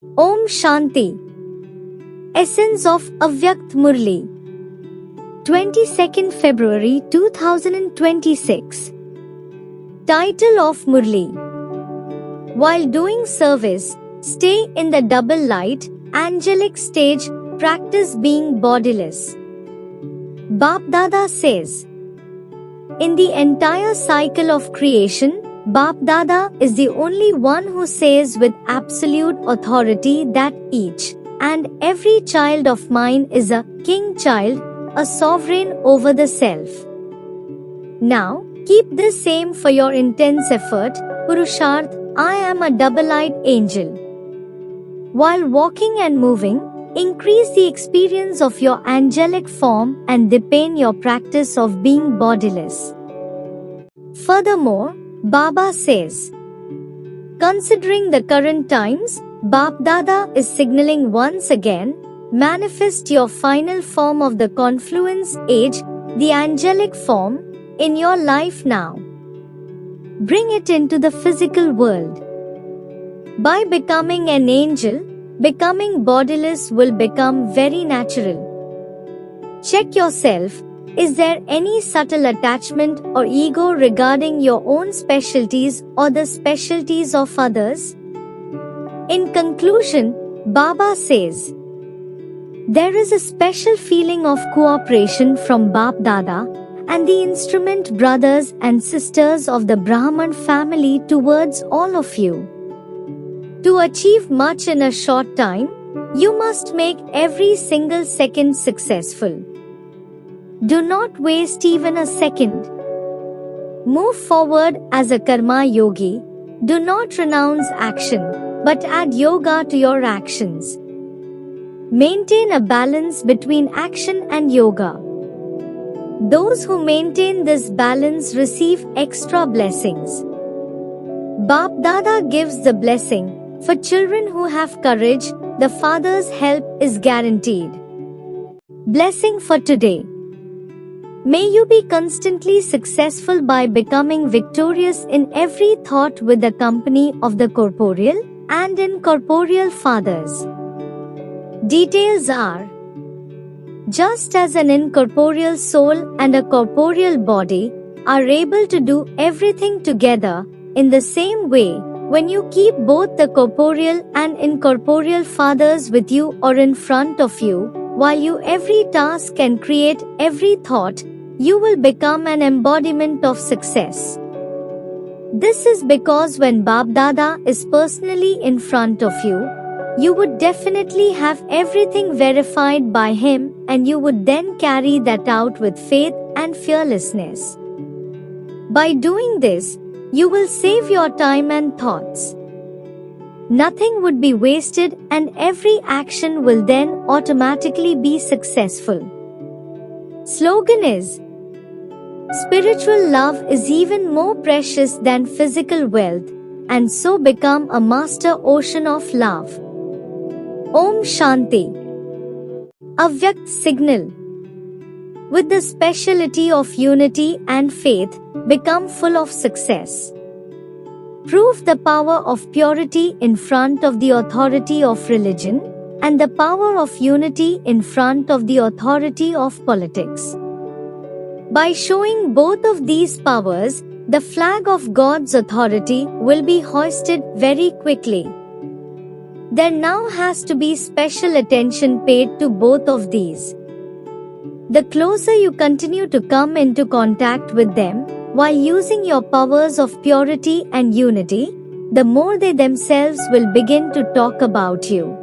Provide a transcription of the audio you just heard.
Om Shanti. Essence of Avyakt Murli. 22nd February 2026. Title of Murli. While doing service, stay in the double light, angelic stage, practice being bodiless. Bap Dada says, in the entire cycle of creation, Bap Dada is the only one who says with absolute authority that each and every child of mine is a king child, a sovereign over the self. Now, keep this same for your intense effort, Purusharth. I am a double-eyed angel. While walking and moving, increase the experience of your angelic form and deepen your practice of being bodiless. Furthermore, Baba says, considering the current times, Bap Dada is signaling once again, manifest your final form of the confluence age, the angelic form, in your life now. Bring it into the physical world. By becoming an angel, becoming bodiless will become very natural. Check yourself. Is there any subtle attachment or ego regarding your own specialties or the specialties of others? In conclusion, Baba says, there is a special feeling of cooperation from Bap Dada and the instrument brothers and sisters of the Brahman family towards all of you. To achieve much in a short time, you must make every single second successful. Do not waste even a second. Move forward as a karma yogi. Do not renounce action, but add yoga to your actions. Maintain a balance between action and yoga. Those who maintain this balance receive extra blessings. Bap Dada gives the blessing. For children who have courage, the Father's help is guaranteed. Blessing for today. May you be constantly successful by becoming victorious in every thought with the company of the corporeal and incorporeal fathers. Details are: just as an incorporeal soul and a corporeal body are able to do everything together, in the same way, when you keep both the corporeal and incorporeal fathers with you or in front of you, while you every task and create every thought, you will become an embodiment of success. This is because when Bap Dada is personally in front of you, you would definitely have everything verified by him and you would then carry that out with faith and fearlessness. By doing this, you will save your time and thoughts. Nothing would be wasted and every action will then automatically be successful. Slogan is, spiritual love is even more precious than physical wealth, and so become a master ocean of love. Om Shanti. Avyakt Signal. With the speciality of unity and faith, become full of success. Prove the power of purity in front of the authority of religion, and the power of unity in front of the authority of politics. By showing both of these powers, the flag of God's authority will be hoisted very quickly. There now has to be special attention paid to both of these. The closer you continue to come into contact with them, while using your powers of purity and unity, the more they themselves will begin to talk about you.